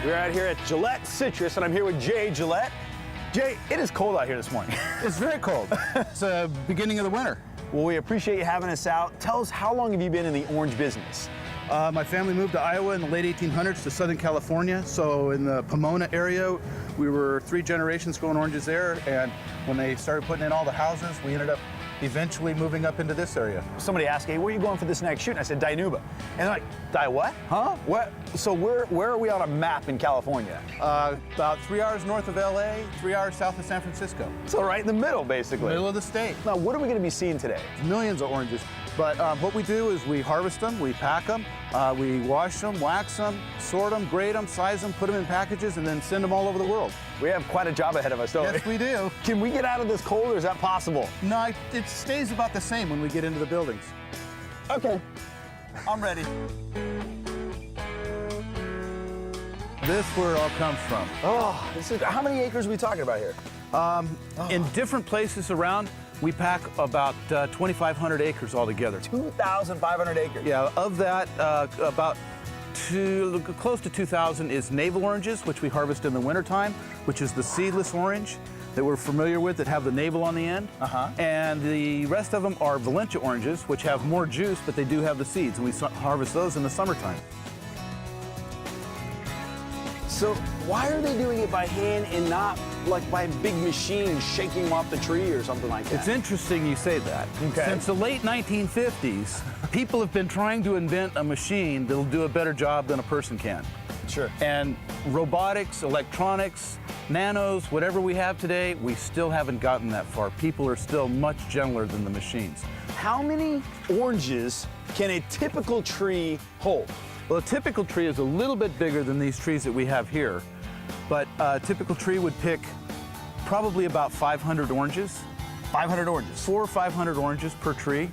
We're out here at Gillette Citrus, and I'm here with Jay Gillette. Jay, it is cold out here this morning. It's very cold. It's the beginning of the winter. Well, we appreciate you having us out. Tell us, how long have you been in the orange business? My family moved to Iowa in the late 1800s to Southern California. So in the Pomona area, we were 3 generations growing oranges there. And when they started putting in all the houses, we ended up eventually moving up into this area. Somebody asked, hey, where are you going for this next shoot? And I said, Dinuba. And they're like, Di what? Huh? What? So where are we on a map in California? About 3 hours north of LA, 3 hours south of San Francisco. So right in the middle, basically. Middle of the state. Now, what are we going to be seeing today? Millions of oranges. But what we do is we harvest them, we pack them, we wash them, wax them, sort them, grade them, size them, put them in packages, and then send them all over the world. We have quite a job ahead of us, don't we? Yes, we do. Can we get out of this cold, or is that possible? No, it stays about the same when we get into the buildings. Okay. I'm ready. This is where it all comes from. Oh, how many acres are we talking about here? In different places around, we pack about 2,500 acres altogether. 2,500 acres. Yeah, of that, about close to 2,000 is navel oranges, which we harvest in the wintertime, which is the seedless orange that we're familiar with that have the navel on the end. And the rest of them are Valencia oranges, which have more juice, but they do have the seeds, and we harvest those in the summertime. So why are they doing it by hand and not like by big machines shaking them off the tree or something like that? It's interesting you say that. Okay. Since the late 1950s, people have been trying to invent a machine that'll do a better job than a person can. Sure. And robotics, electronics, nanos, whatever we have today, we still haven't gotten that far. People are still much gentler than the machines. How many oranges can a typical tree hold? Well, a typical tree is a little bit bigger than these trees that we have here, but a typical tree would pick probably about 500 oranges. 500 oranges? 400 or 500 oranges per tree.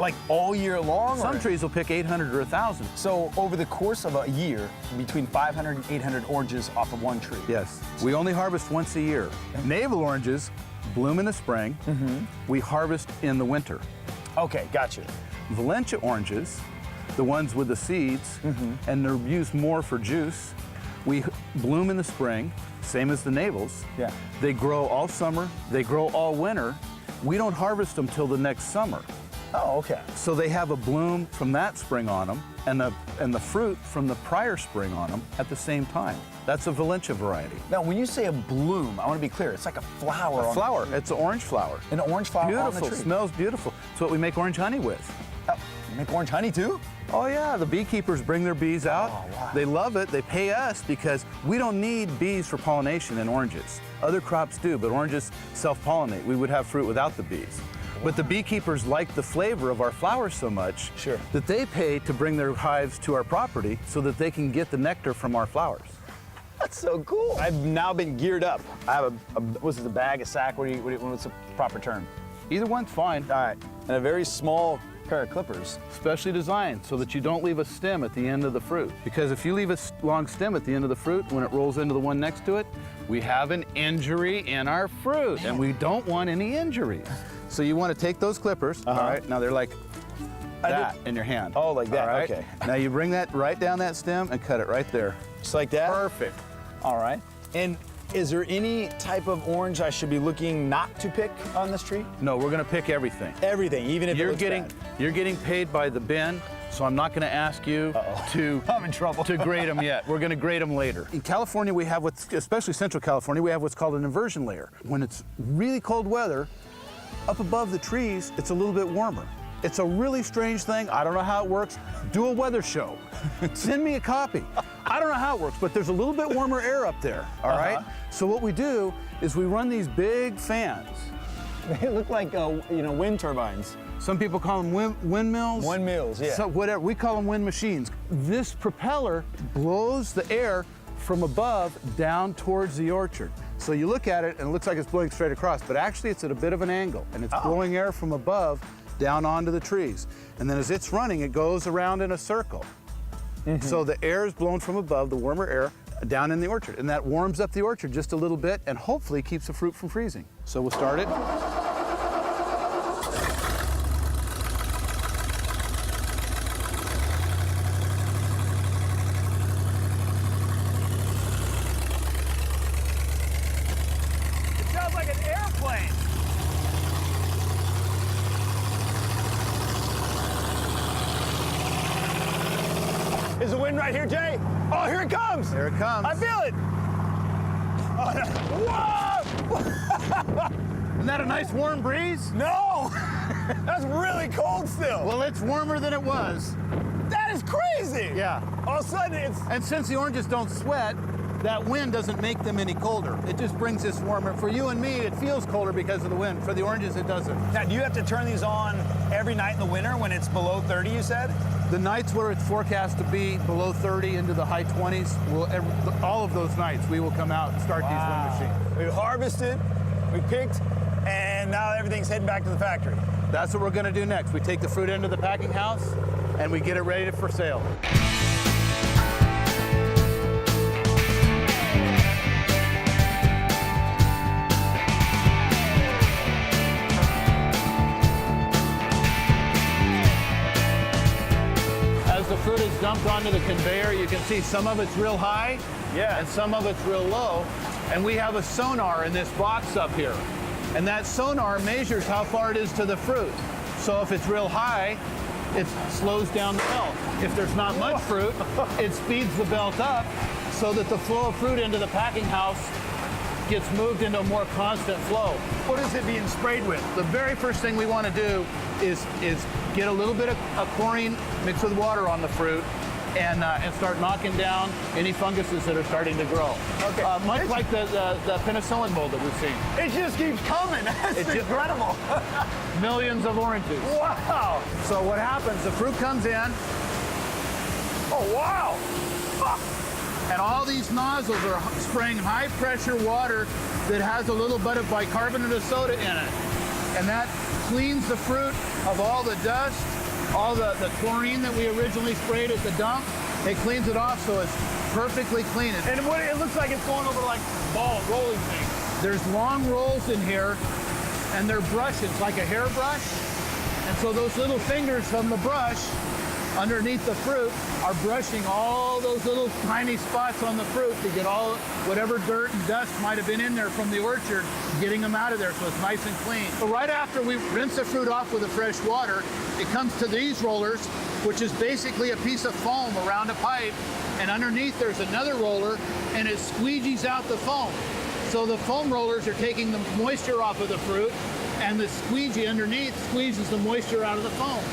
Like all year long? Some trees will pick 800 or 1,000. So over the course of a year, between 500 and 800 oranges off of one tree? Yes. We only harvest once a year. Navel oranges bloom in the spring. We harvest in the winter. Okay, gotcha. Valencia oranges, the ones with the seeds, and they're used more for juice. We bloom in the spring, same as the navels. Yeah. They grow all summer, they grow all winter. We don't harvest them till the next summer. Oh, okay. So they have a bloom from that spring on them and the fruit from the prior spring on them at the same time. That's a Valencia variety. Now, when you say a bloom, I want to be clear, it's like a flower. A flower, it's an orange flower. An orange flower on the beautiful, tree. smells beautiful. It's what we make orange honey with. Oh, you make orange honey too? Oh yeah, the beekeepers bring their bees out. Oh, wow. They love it, they pay us because we don't need bees for pollination in oranges. Other crops do, but oranges self-pollinate. We would have fruit without the bees. But the beekeepers like the flavor of our flowers so much that they pay to bring their hives to our property so that they can get the nectar from our flowers. That's so cool. I've now been geared up. I have what's it, a bag, a sack? What's the proper term? Either one's fine. All right, and a very small pair of clippers. Specially designed so that you don't leave a stem at the end of the fruit. Because if you leave a long stem at the end of the fruit, when it rolls into the one next to it, we have an injury in our fruit, and we don't want any injuries. So you want to take those clippers, all right? Now they're like that in your hand. Oh, like that, all right? okay. Now you bring that right down that stem and cut it right there. Just like that? Perfect. All right. And is there any type of orange I should be looking not to pick on this tree? No, we're going to pick everything. Everything, even if it looks bad. You're getting paid by the bin, so I'm not going to ask you to I'm in trouble. to grade them yet. We're going to grade them later. In California, we have especially Central California, we have what's called an inversion layer. When it's really cold weather, up above the trees, it's a little bit warmer. It's a really strange thing. I don't know how it works. Do a weather show. Send me a copy. I don't know how it works, but there's a little bit warmer air up there, all right? So what we do is we run these big fans. They look like, wind turbines. Some people call them windmills. Windmills, yeah. So whatever, we call them wind machines. This propeller blows the air from above down towards the orchard. So you look at it and it looks like it's blowing straight across, but actually it's at a bit of an angle, and it's blowing air from above down onto the trees. And then as it's running, it goes around in a circle. So the air is blown from above, the warmer air, down in the orchard. And that warms up the orchard just a little bit and hopefully keeps the fruit from freezing. So we'll start it. plane. Is the wind right here, Jay? Oh, here it comes. Here it comes. I feel it. Oh, whoa! Isn't that a nice warm breeze? No! That's really cold still. Well, it's warmer than it was. That is crazy. Yeah. All of a sudden, it's... And since the oranges don't sweat, that wind doesn't make them any colder. It just brings this warmer. For you and me, it feels colder because of the wind. For the oranges, it doesn't. Now, do you have to turn these on every night in the winter when it's below 30, you said? The nights where it's forecast to be below 30 into the high 20s, all of those nights, we will come out and start these wind machines. We've harvested, we picked, and now everything's heading back to the factory. That's what we're going to do next. We take the fruit into the packing house, and we get it ready for sale. The fruit is dumped onto the conveyor. You can see some of it's real high, Yeah. and some of it's real low. And we have a sonar in this box up here. And that sonar measures how far it is to the fruit. So if it's real high, it slows down the belt. If there's not much fruit, it speeds the belt up so that the flow of fruit into the packing house gets moved into a more constant flow. What is it being sprayed with? The very first thing we want to do is get a little bit of chlorine mixed with water on the fruit and start knocking down any funguses that are starting to grow. Okay. Much like the penicillin mold that we've seen. It just keeps coming. That's incredible. Millions of oranges. Wow. So what happens, the fruit comes in, Oh, wow. and all these nozzles are spraying high pressure water that has a little bit of bicarbonate of soda in it. And that cleans the fruit of all the dust, all the chlorine that we originally sprayed at the dump. It cleans it off so it's perfectly clean. And what it looks like it's going over like rolling things. There's long rolls in here, and they're brushes, like a hairbrush. And so those little fingers from the brush underneath the fruit are brushing all those little tiny spots on the fruit to get all whatever dirt and dust might have been in there from the orchard, getting them out of there so it's nice and clean. So right after we rinse the fruit off with the fresh water, it comes to these rollers, which is basically a piece of foam around a pipe, and underneath there's another roller, and it squeegees out the foam. So the foam rollers are taking the moisture off of the fruit, and the squeegee underneath squeezes the moisture out of the foam.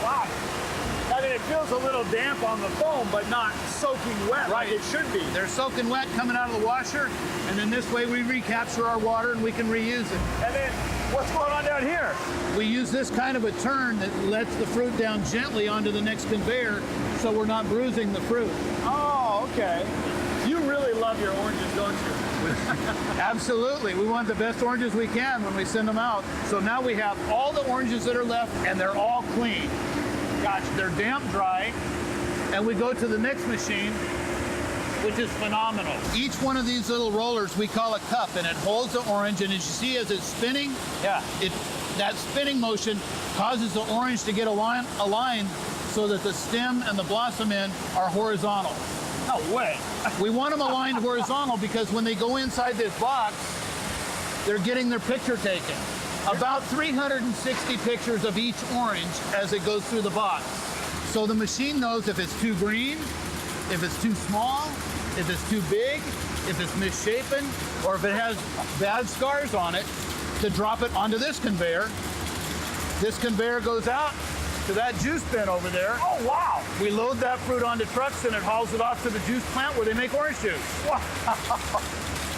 Wow. I mean, it feels a little damp on the foam, but not soaking wet like it should be. They're soaking wet coming out of the washer, and then this way we recapture our water and we can reuse it. And then what's going on down here? We use this kind of a turn that lets the fruit down gently onto the next conveyor so we're not bruising the fruit. Oh, okay. You really love your oranges, don't you? Absolutely. We want the best oranges we can when we send them out. So now we have all the oranges that are left, and they're all clean. Gotcha. They're damp dry, and we go to the next machine, which is phenomenal. Each one of these little rollers we call a cup, and it holds the orange, and as you see as it's spinning, that spinning motion causes the orange to get aligned so that the stem and the blossom end are horizontal. No way. We want them aligned horizontal because when they go inside this box, they're getting their picture taken. About 360 pictures of each orange as it goes through the box. So the machine knows if it's too green, if it's too small, if it's too big, if it's misshapen, or if it has bad scars on it, to drop it onto this conveyor. This conveyor goes out to that juice bin over there. Oh, wow. We load that fruit onto trucks and it hauls it off to the juice plant where they make orange juice. Wow.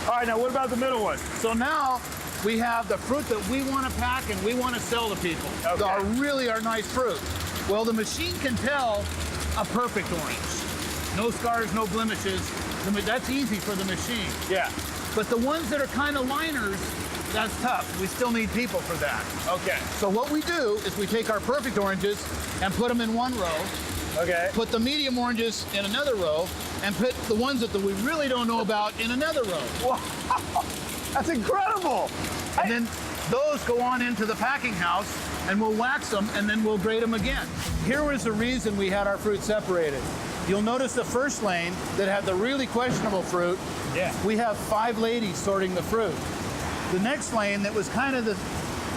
All right, now what about the middle one? So now we have the fruit that we want to pack and we want to sell to people. Okay. Our nice fruit. Well, the machine can tell a perfect orange. No scars, no blemishes. That's easy for the machine. Yeah. But the ones that are kind of liners, that's tough. We still need people for that. Okay. So what we do is we take our perfect oranges and put them in one row. Okay. Put the medium oranges in another row, and put the ones that we really don't know about in another row. Wow. That's incredible. And then those go on into the packing house, and we'll wax them, and then we'll grade them again. Here was the reason we had our fruit separated. You'll notice the first lane that had the really questionable fruit. Yeah. We have 5 ladies sorting the fruit. The next lane that was kind of the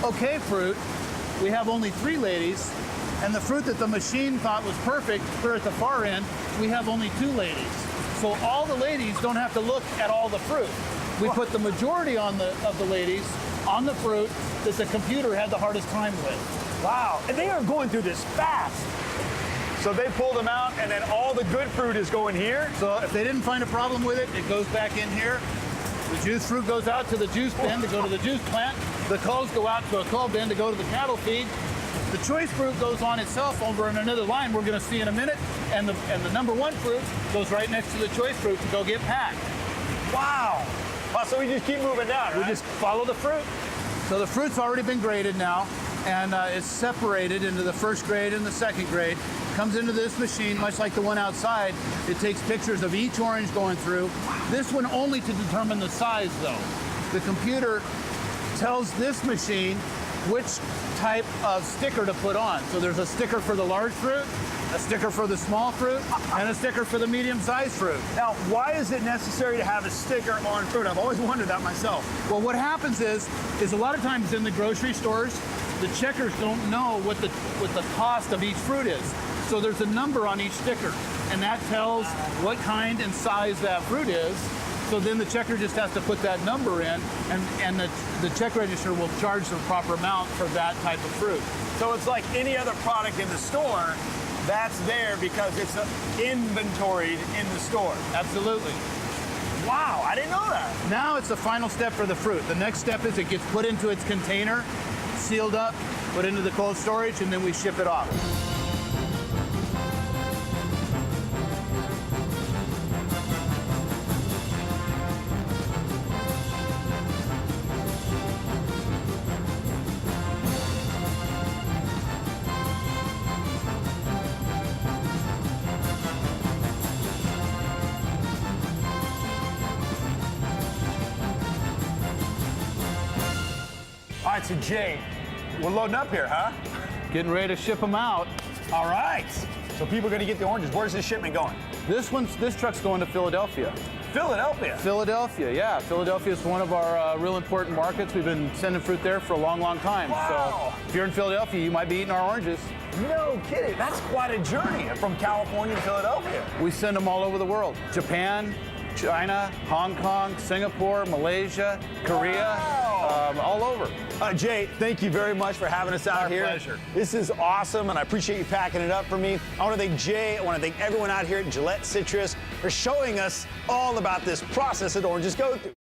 okay fruit, we have only 3 ladies. And the fruit that the machine thought was perfect, clear at the far end, we have only 2 ladies. So all the ladies don't have to look at all the fruit. We put the majority of the ladies on the fruit that the computer had the hardest time with. Wow, and they are going through this fast. So they pull them out, and then all the good fruit is going here? So if they didn't find a problem with it, it goes back in here. The juice fruit goes out to the juice bin to go to the juice plant. The culls go out to a cull bin to go to the cattle feed. The choice fruit goes on itself over in another line we're going to see in a minute, and the number 1 fruit goes right next to the choice fruit to go get packed. Wow. Wow, so we just keep moving down, We right? just follow the fruit. So the fruit's already been graded now, and it's separated into the first grade and the second grade. Comes into this machine, much like the one outside. It takes pictures of each orange going through. This one only to determine the size, though. The computer tells this machine which type of sticker to put on. So there's a sticker for the large fruit, a sticker for the small fruit, and a sticker for the medium-sized fruit. Now, why is it necessary to have a sticker on fruit? I've always wondered that myself. Well, what happens is a lot of times in the grocery stores, the checkers don't know what the cost of each fruit is. So there's a number on each sticker, and that tells what kind and size that fruit is. So then the checker just has to put that number in, and the check register will charge the proper amount for that type of fruit. So it's like any other product in the store, that's there because it's inventoried in the store. Absolutely. Wow, I didn't know that. Now it's the final step for the fruit. The next step is it gets put into its container, sealed up, put into the cold storage, and then we ship it off. All right, so Jay, we're loading up here, huh? Getting ready to ship them out. All right. So people are going to get the oranges. Where's this shipment going? This truck's going to Philadelphia. Philadelphia. Philadelphia, yeah. Philadelphia is one of our real important markets. We've been sending fruit there for a long, long time. Wow. So if you're in Philadelphia, you might be eating our oranges. No kidding. That's quite a journey from California to Philadelphia. We send them all over the world. Japan, China, Hong Kong, Singapore, Malaysia, Korea, all over. Jay, thank you very much for having us out Our here. pleasure. This is awesome, and I appreciate you packing it up for me. I want to thank Jay. I want to thank everyone out here at Gillette Citrus for showing us all about this process that oranges go through.